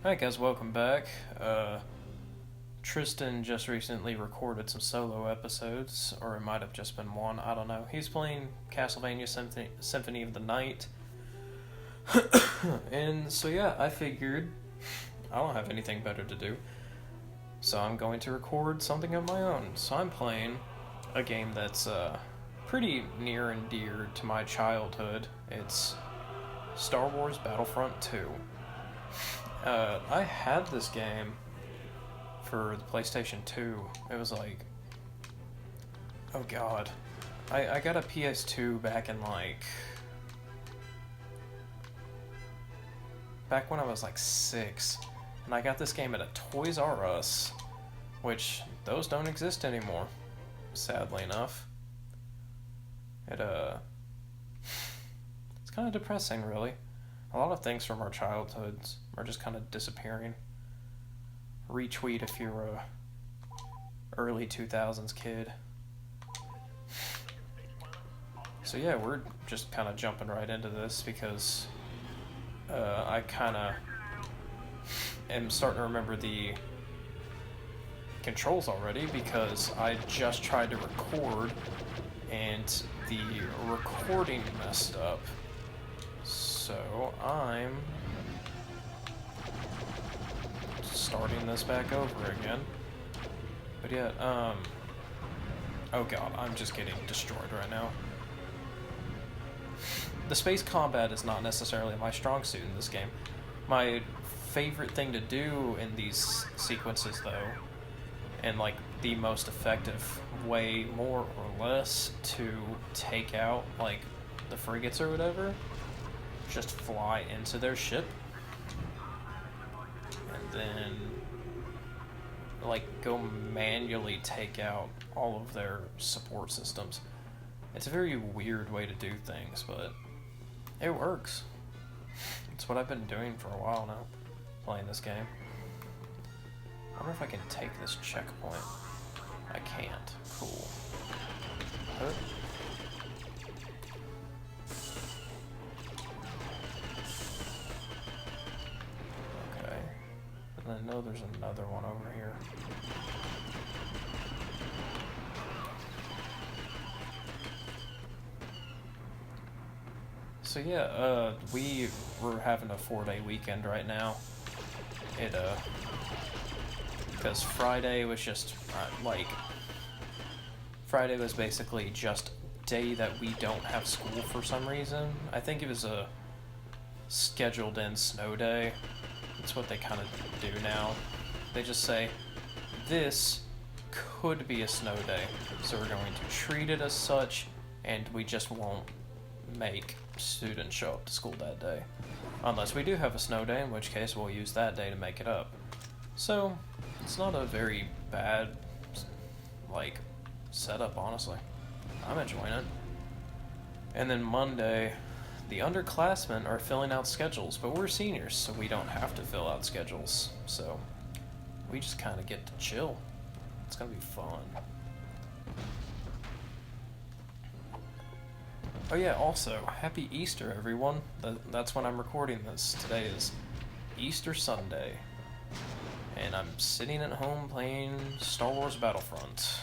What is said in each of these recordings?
Alright guys, welcome back. Tristan just recently recorded some solo episodes, or it might have just been one, I don't know. He's playing Castlevania Symphony of the Night. And so yeah, I figured I don't have anything better to do, so I'm going to record something of my own. So I'm playing a game that's pretty near and dear to my childhood. It's Star Wars Battlefront 2. I had this game for the PlayStation 2. It was like, oh god. I got a PS2 back in back when I was like 6. And I got this game at a Toys R Us, which those don't exist anymore, sadly enough. It's kind of depressing, really. A lot of things from our childhoods are just kind of disappearing. Retweet if you're a early 2000s kid. So yeah, we're just kind of jumping right into this because I kind of am starting to remember the controls already because I just tried to record and the recording messed up. So I'm starting this back over again. But yeah, oh god, I'm just getting destroyed right now. The space combat is not necessarily my strong suit in this game. My favorite thing to do in these sequences, though, and like the most effective way, more or less, to take out like the frigates or whatever, just fly into their ship and then like go manually take out all of their support systems. It's a very weird way to do things, but it works. It's what I've been doing for a while now, playing this game. I wonder if I can take this checkpoint. I can't. Cool. Huh? I know there's another one over here. So yeah, we were having a 4-day weekend right now. Because Friday was just, Friday was basically just a day that we don't have school for some reason. I think it was a scheduled in snow day. It's what they kind of do now. They just say, this could be a snow day, so we're going to treat it as such, and we just won't make students show up to school that day. Unless we do have a snow day, in which case we'll use that day to make it up. So, it's not a very bad, setup, honestly. I'm enjoying it. And then Monday, the underclassmen are filling out schedules, but we're seniors, so we don't have to fill out schedules. So we just kind of get to chill. It's gonna be fun. Oh yeah, also, happy Easter, everyone. That's when I'm recording this. Today is Easter Sunday. And I'm sitting at home playing Star Wars Battlefront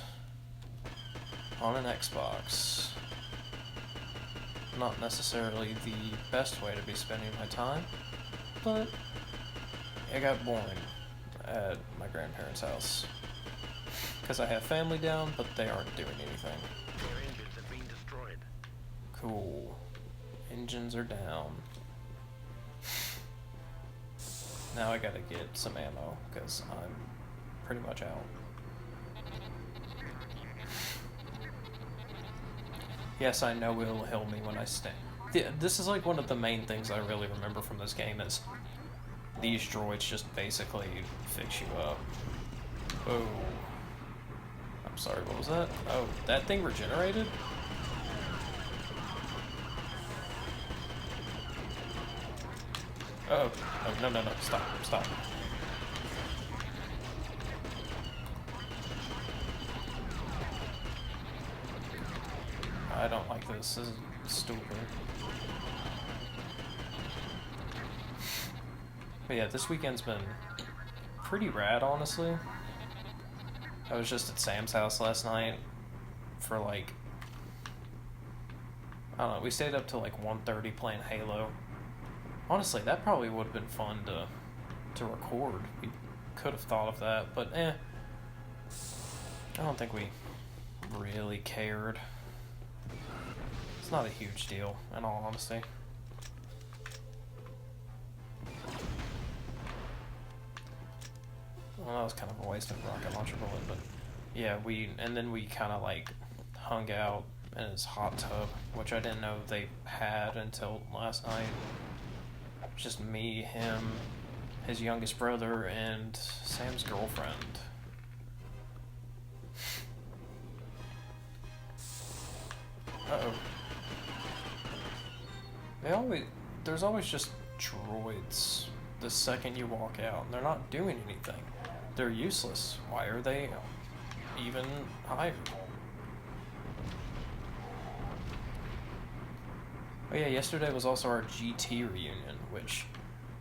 on an Xbox. Not necessarily the best way to be spending my time, but it got boring at my grandparents' house. Because I have family down, but they aren't doing anything. Their engines have been destroyed. Cool. Engines are down. Now I gotta get some ammo, because I'm pretty much out. Yes, I know it'll heal me when I stand. Yeah, this is like one of the main things I really remember from this game is these droids just basically fix you up. Oh. I'm sorry, what was that? Oh, that thing regenerated? Oh, no, stop. I don't like this. This is stupid. But yeah, this weekend's been pretty rad, honestly. I was just at Sam's house last night for like, I don't know, we stayed up till like 1:30 playing Halo. Honestly, that probably would have been fun to record. We could have thought of that, but I don't think we really cared. It's not a huge deal, in all honesty. Well, that was kind of a waste of a rocket launcher bullet, but yeah, and then we kind of like hung out in his hot tub, which I didn't know they had until last night. Just me, him, his youngest brother, and Sam's girlfriend. Uh-oh. There's always just droids the second you walk out, and they're not doing anything. They're useless. Why are they even hired? Oh yeah, yesterday was also our GT reunion, which,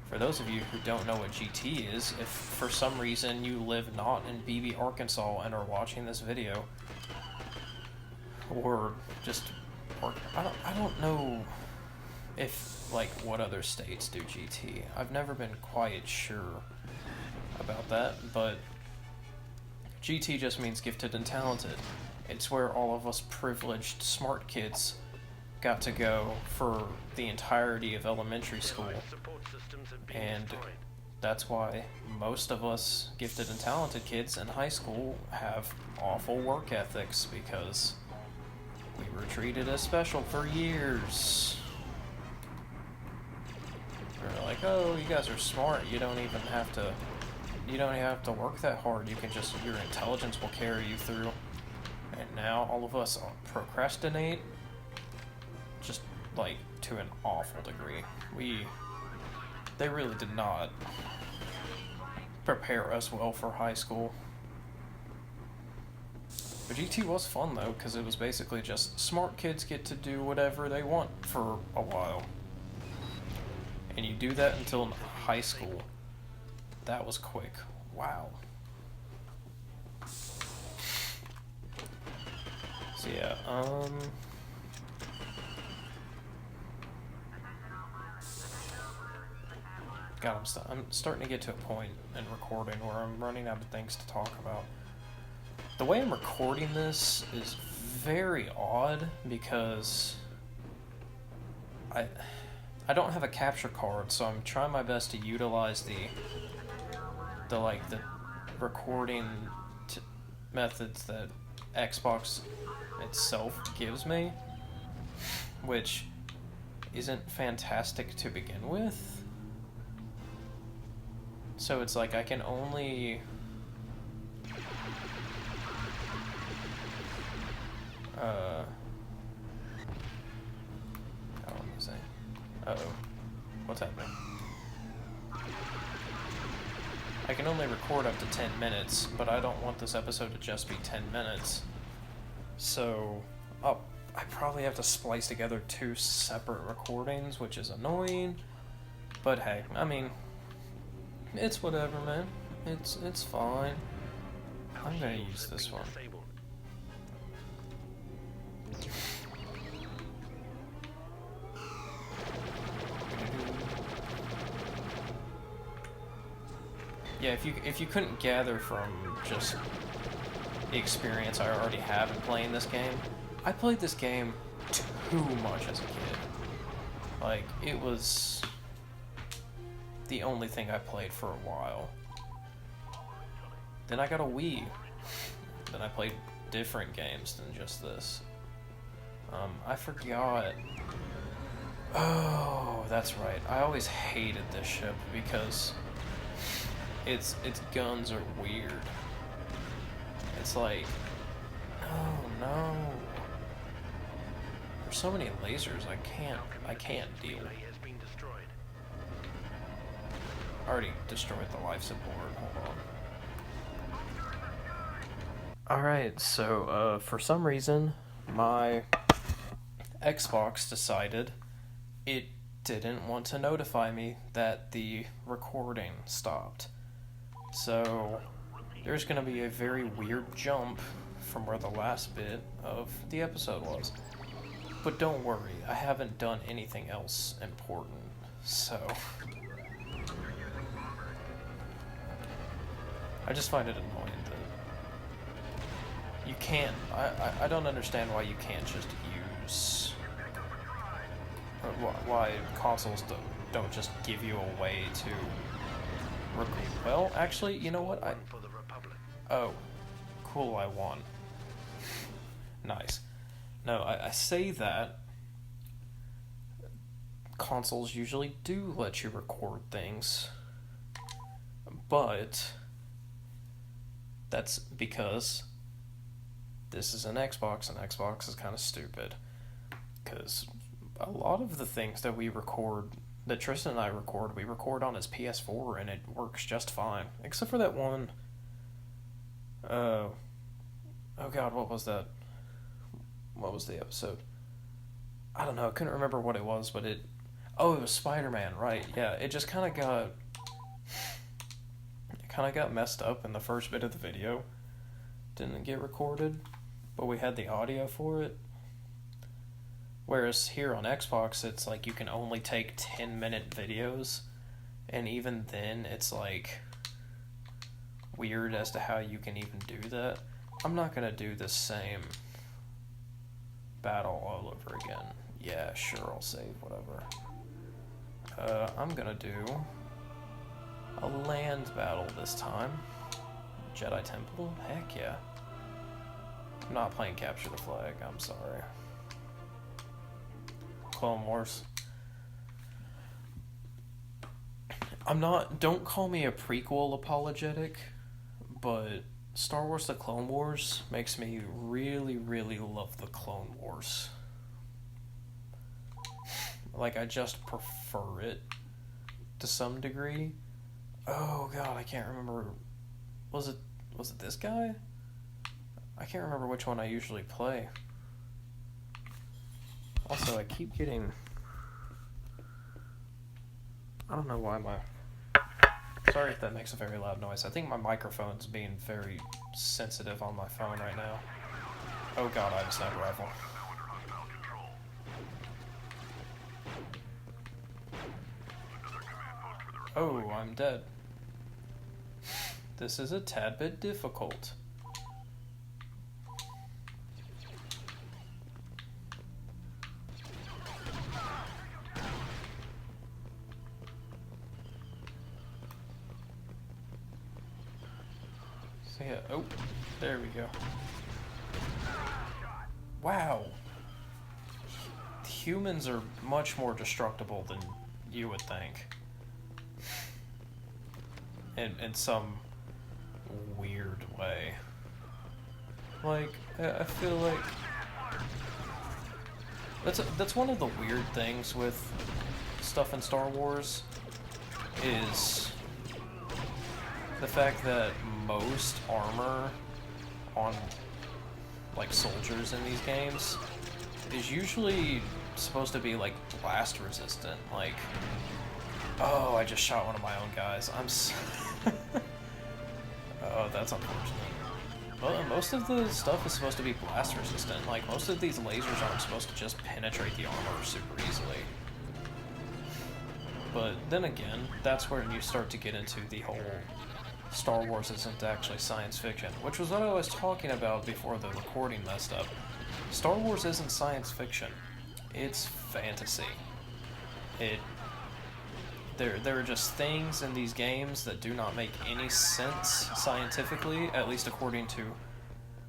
for those of you who don't know what GT is, if for some reason you live not in BB, Arkansas and are watching this video, or I don't know if, like, what other states do GT. I've never been quite sure about that, but GT just means gifted and talented. It's where all of us privileged smart kids got to go for the entirety of elementary school, and that's why most of us gifted and talented kids in high school have awful work ethics, because we were treated as special for years. They're like, oh, you guys are smart, you don't even have to work that hard, you can just, your intelligence will carry you through. And now all of us procrastinate, just like to an awful degree. They really did not prepare us well for high school. But GT was fun though, because it was basically just smart kids get to do whatever they want for a while. And you do that until high school. That was quick. Wow. So yeah, God, I'm starting to get to a point in recording where I'm running out of things to talk about. The way I'm recording this is very odd because I don't have a capture card, so I'm trying my best to utilize the recording methods that Xbox itself gives me, which isn't fantastic to begin with. So it's like I can only how am I saying? Uh-oh. What's happening? I can only record up to 10 minutes, but I don't want this episode to just be 10 minutes. So, I probably have to splice together 2 separate recordings, which is annoying. But hey, I mean, it's whatever, man. It's fine. I'm gonna use this one. Yeah, if you couldn't gather from just the experience I already have in playing this game, I played this game too much as a kid. Like, it was the only thing I played for a while. Then I got a Wii. Then I played different games than just this. I forgot. Oh, that's right. I always hated this ship because its guns are weird. It's like, no. There's so many lasers, I can't deal. I already destroyed the life support. Hold on. Alright, so for some reason my Xbox decided it didn't want to notify me that the recording stopped. So there's going to be a very weird jump from where the last bit of the episode was. But don't worry, I haven't done anything else important, so... I just find it annoying that you can't... I don't understand why you can't just use... why consoles don't just give you a way to... Well, actually, you know what? Oh, cool, I won. Nice. No, I say that consoles usually do let you record things, but that's because this is an Xbox, and Xbox is kind of stupid, because a lot of the things that we record, that Tristan and I record, we record on his PS4, and it works just fine, except for that one, oh god, what was that? What was the episode? I don't know, I couldn't remember what it was, but it was Spider-Man, right, yeah, it just kind of got messed up in the first bit of the video. Didn't get recorded, but we had the audio for it. Whereas here on Xbox, it's like you can only take 10-minute videos, and even then, it's like weird as to how you can even do that. I'm not gonna do the same battle all over again. Yeah, sure, I'll save, whatever. I'm gonna do a land battle this time. Jedi Temple? Heck yeah. I'm not playing Capture the Flag, I'm sorry. Clone Wars. Don't call me a prequel apologetic, but Star Wars The Clone Wars makes me really, really love the Clone Wars. Like, I just prefer it to some degree. Oh god, I can't remember. Was it this guy? I can't remember which one I usually play. Also, I keep getting... I don't know why my... Sorry if that makes a very loud noise. I think my microphone's being very sensitive on my phone right now. Oh god, I have a sniper rifle. Oh, I'm dead. This is a tad bit difficult. So yeah, oh, there we go. Wow. Humans are much more destructible than you would think. In some weird way. Like, I feel like that's one of the weird things with stuff in Star Wars is the fact that most armor on like soldiers in these games is usually supposed to be like blast resistant. Like, oh, I just shot one of my own guys. Oh, that's unfortunate. Well, most of the stuff is supposed to be blast resistant. Like, most of these lasers aren't supposed to just penetrate the armor super easily. But then again, that's where you start to get into the whole Star Wars isn't actually science fiction, which was what I was talking about before the recording messed up. Star Wars isn't science fiction. It's fantasy. There are just things in these games that do not make any sense scientifically, at least according to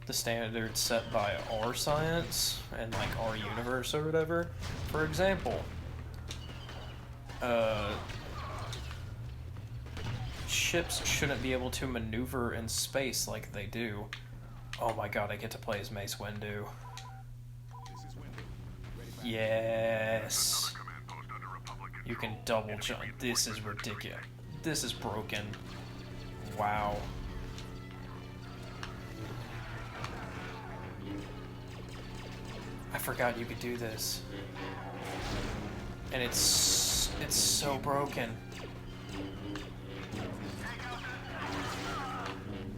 the standards set by our science and like our universe or whatever. For example, ships shouldn't be able to maneuver in space like they do. Oh my god, I get to play as Mace Windu. Yes. You can double jump. This is ridiculous. This is broken. Wow. I forgot you could do this. And it's It's so broken.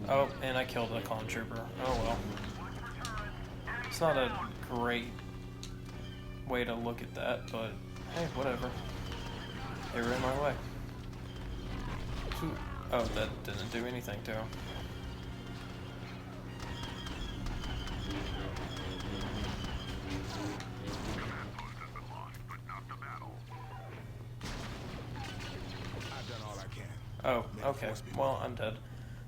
Oh, and I killed a clone trooper. Oh well. It's not a great way to look at that, but hey, whatever. They were in my way. Oh, that didn't do anything to him. Oh, okay. Well, I'm dead.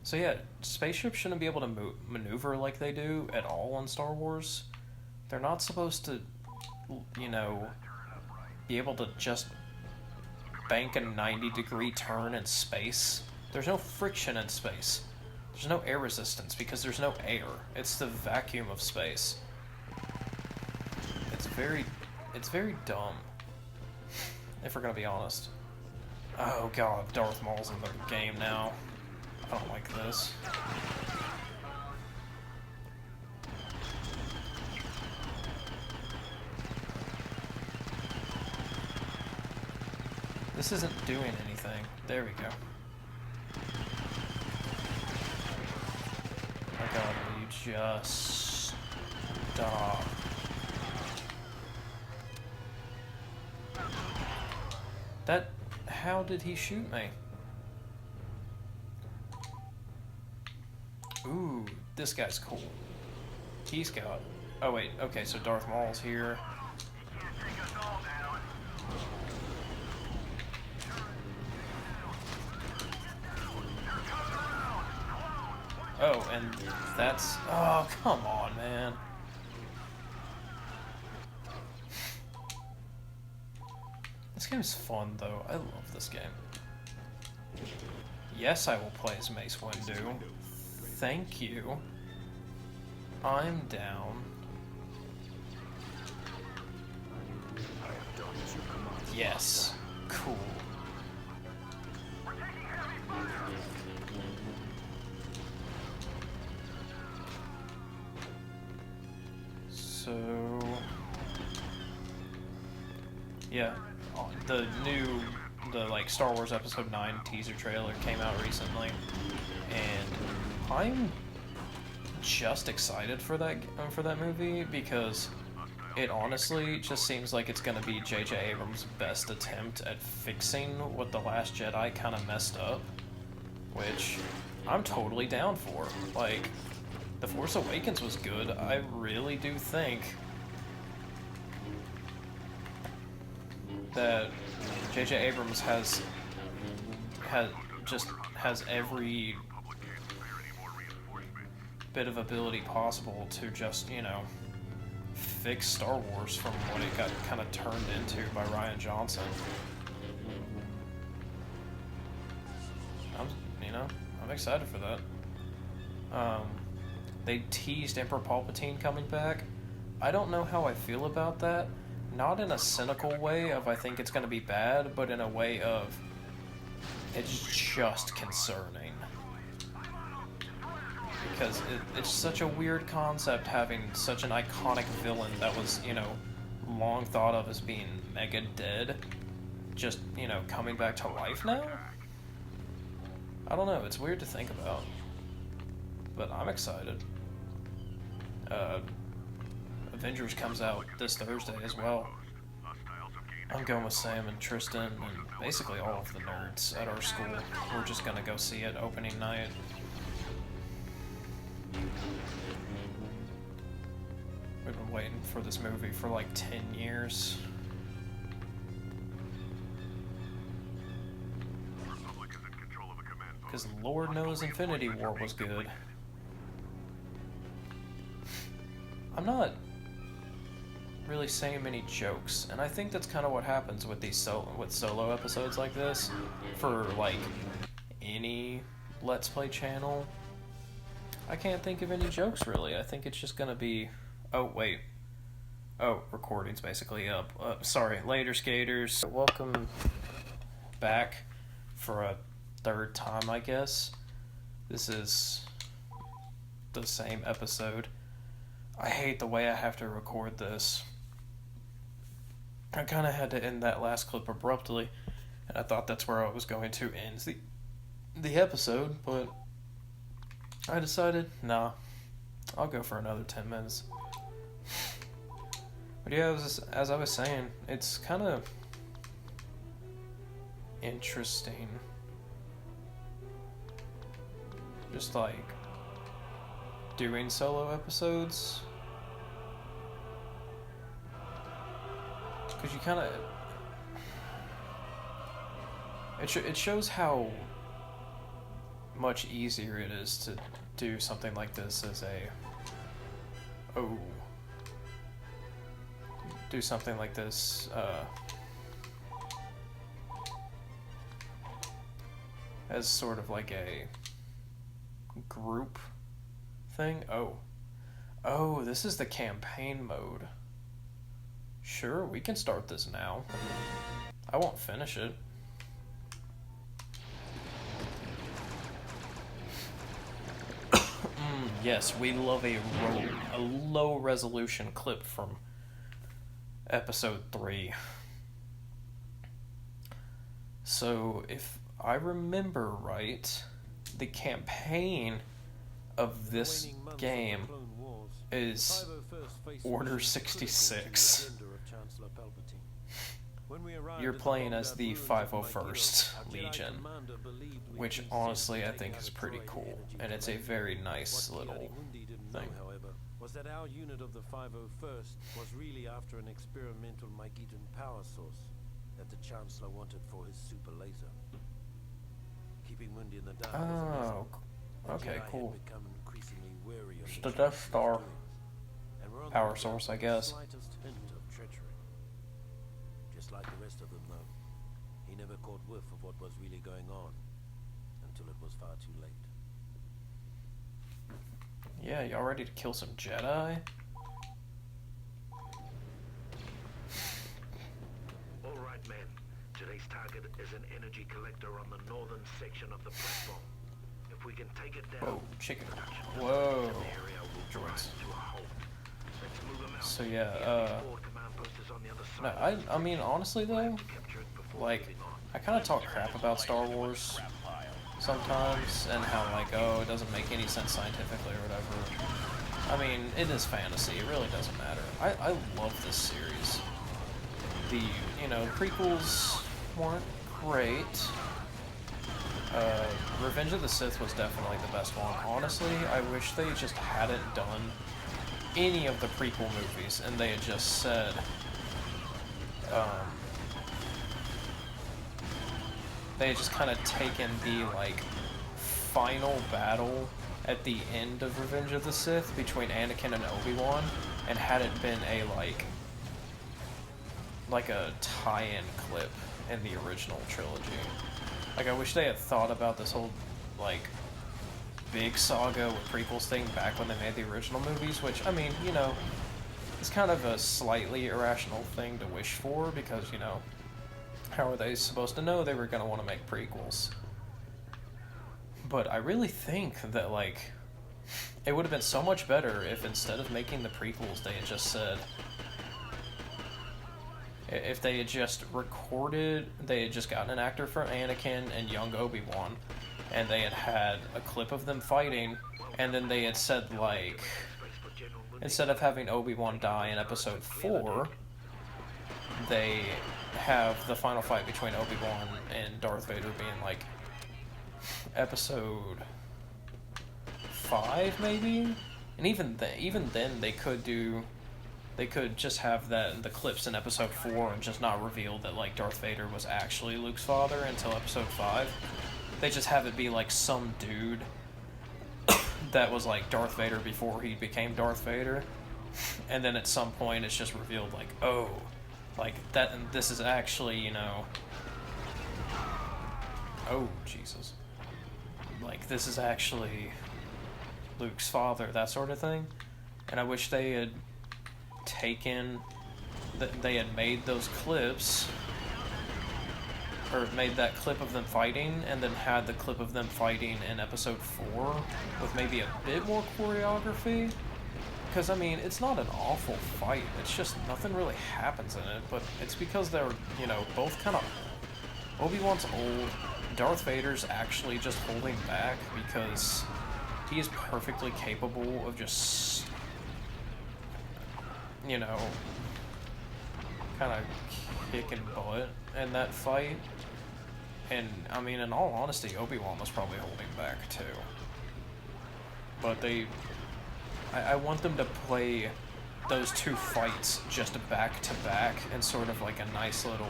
So yeah, spaceships shouldn't be able to maneuver like they do at all on Star Wars. They're not supposed to, you know, be able to just bank a 90-degree turn in space. There's no friction in space. There's no air resistance because there's no air. It's the vacuum of space. It's very dumb, if we're gonna be honest. Oh god, Darth Maul's in the game now. I don't like this. This isn't doing anything. There we go. Oh god, will you just stop? That... How did he shoot me? Ooh, this guy's cool. He's got... Oh wait, okay, so Darth Maul's here. Oh, and that's... Oh, come on, man. This game's fun, though. I love this game. Yes, I will play as Mace Windu. Thank you. I'm down. Yes. Cool. So... Yeah. The like Star Wars Episode 9 teaser trailer came out recently, and I'm just excited for that movie because it honestly just seems like it's gonna be J.J. Abrams' best attempt at fixing what The Last Jedi kind of messed up, which I'm totally down for. Like, The Force Awakens was good. I really do think that J.J. Abrams has every bit of ability possible to just, you know, fix Star Wars from what it got kind of turned into by Rian Johnson. I'm excited for that. They teased Emperor Palpatine coming back. I don't know how I feel about that. Not in a cynical way of I think it's going to be bad, but in a way of it's just concerning. Because it's such a weird concept having such an iconic villain that was, you know, long thought of as being mega dead, just, you know, coming back to life now? I don't know, it's weird to think about. But I'm excited. Avengers comes out this Thursday as well. I'm going with Sam and Tristan and basically all of the nerds at our school. We're just gonna go see it opening night. We've been waiting for this movie for like 10 years. Because Lord knows Infinity War was good. I'm not really saying many jokes, and I think that's kind of what happens with these solo episodes like this for like any Let's Play channel. I can't think of any jokes really. I think it's just gonna be... Oh wait. Oh, recording's basically up. Sorry, later skaters. Welcome back for a third time, I guess. This is the same episode. I hate the way I have to record this. I kind of had to end that last clip abruptly And I thought that's where I was going to end the episode, but I decided, nah, I'll go for another 10 minutes. But yeah, as I was saying, it's kind of interesting. Just like doing solo episodes. Because you kind of... It shows how much easier it is to do something like this as a... Oh. Do something like this, as sort of like a group thing. Oh, this is the campaign mode. Sure, we can start this now. I won't finish it. Yes, we love a low resolution clip from episode 3. So, if I remember right, the campaign of this game is Order 66. You're playing as the 501st Legion, which honestly I think is pretty cool, and it's a very nice little thing. Was that our unit of the 501st was really after an experimental Mygeetan power source that the Chancellor wanted for his super laser. Keeping Mundi in the dark. Oh, okay, Jedi cool. had become increasingly wary of Just the a Death Star doings, and were on the power lookout source, for I the guess. slightest hint of treachery. Just like the rest of them, though, he never caught whiff of what was really going on until it was far too late. Yeah, y'all ready to kill some Jedi? All right, men. Today's target is an energy collector on the northern section of the platform. If we can take it down, Whoa, chicken. Whoa. the area will grind to a halt. Let's move them out. So The yeah, enemy forward command post is on the other no, side. I mean, honestly though, Capture it before like, moving on. I kind of talk crap about Star Wars sometimes, and how, like, oh, it doesn't make any sense scientifically or whatever. I mean, it is fantasy, it really doesn't matter. I love this series. The, prequels weren't great. Revenge of the Sith was definitely the best one. Honestly, I wish they just hadn't done any of the prequel movies, and they had just said, they had just kind of taken the, like, final battle at the end of Revenge of the Sith between Anakin and Obi-Wan, and had it been a, like a tie-in clip in the original trilogy. Like, I wish they had thought about this whole, like, big saga with prequels thing back when they made the original movies, which, I mean, it's kind of a slightly irrational thing to wish for, because, how are they supposed to know they were going to want to make prequels? But I really think that, like, it would have been so much better if instead of making the prequels, they had just said, if they had just recorded, they had just gotten an actor for Anakin and young Obi-Wan, and they had had a clip of them fighting, and then they had said, like, instead of having Obi-Wan die in episode 4, they have the final fight between Obi-Wan and Darth Vader being, like, episode 5, maybe? And even then, they could just have the clips in episode 4 and just not reveal that, like, Darth Vader was actually Luke's father until episode 5. They just have it be, like, some dude that was, like, Darth Vader before he became Darth Vader. And then at some point it's just revealed, like, oh, like, this is actually, oh, Jesus. Like, this is actually Luke's father, that sort of thing. And I wish they had they had made those clips, or made that clip of them fighting, and then had the clip of them fighting in episode 4 with maybe a bit more choreography. Because, I mean, it's not an awful fight, it's just nothing really happens in it, but it's because they're, both kind of Obi-Wan's old. Darth Vader's actually just holding back because he is perfectly capable of just, you know, kind of kicking butt in that fight. And, I mean, in all honesty, Obi-Wan was probably holding back, too. But I want them to play those two fights just back to back and sort of like a nice little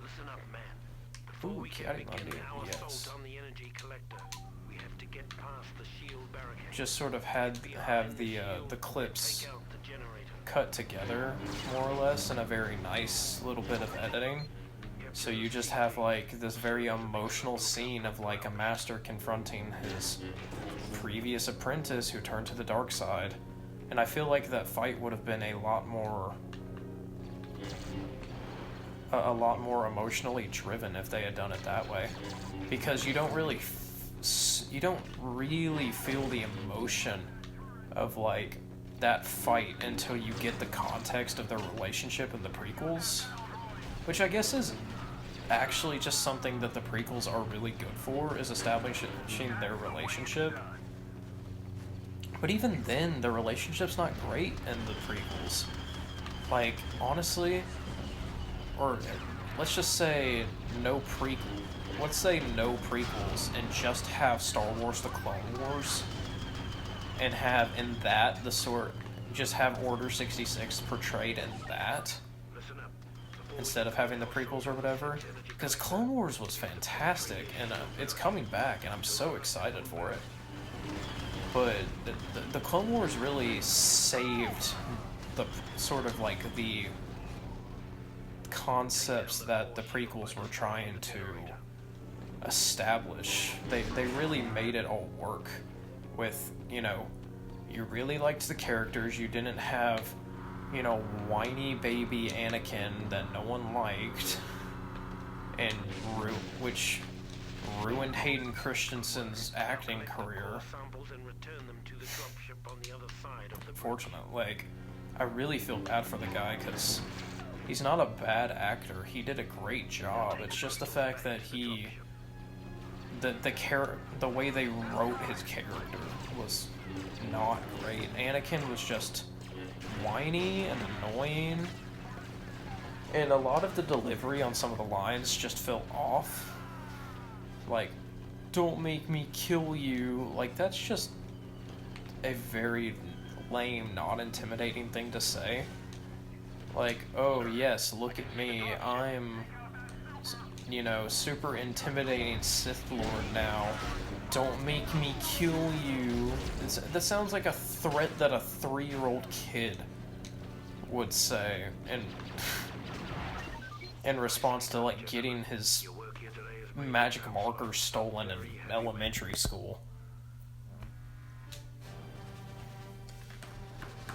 Listen up, man. Before we can begin our assault on the energy collector, we have to get past the shield barricade. just sort of have the clips cut together more or less in a very nice little bit of editing. So you just have like this very emotional scene of like a master confronting his previous apprentice who turned to the dark side. And I feel like that fight would have been a lot more emotionally driven if they had done it that way, because you don't really feel the emotion of like that fight until you get the context of their relationship in the prequels, which I guess is actually just something that the prequels are really good for, is establishing their relationship. But even then, the relationship's not great in the prequels. Like, honestly, or let's just say no prequels and just have Star Wars The Clone Wars, and have in that just have Order 66 portrayed in that instead of having the prequels or whatever, because Clone Wars was fantastic, and it's coming back, and I'm so excited for it. But the Clone Wars really saved the sort of like the concepts that the prequels were trying to establish. They really made it all work with, you know, you really liked the characters, you didn't have, you know, whiny baby Anakin that no one liked, and which ruined Hayden Christensen's acting career. Fortunately, like, I really feel bad for the guy, because he's not a bad actor. He did a great job. It's just the fact that the way they wrote his character was not great. Anakin was just whiny and annoying, and a lot of the delivery on some of the lines just felt off. Like, "Don't make me kill you." Like, that's just a very lame, not intimidating thing to say. Like, "Oh yes, look at me, I'm, you know, super intimidating Sith Lord now. Don't make me kill you." That sounds like a threat that a 3-year-old kid would say in response to, like, getting his magic marker stolen in elementary school.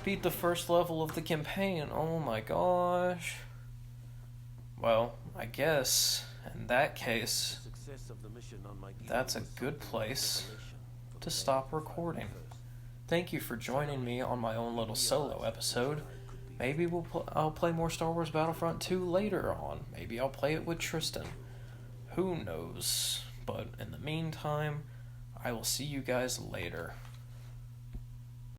Beat the first level of the campaign. Oh my gosh. Well, I guess in that case, that's a good place to stop recording. Thank you for joining me on my own little solo episode. Maybe I'll play more Star Wars Battlefront 2 later on. Maybe I'll play it with Tristan. Who knows? But in the meantime, I will see you guys later.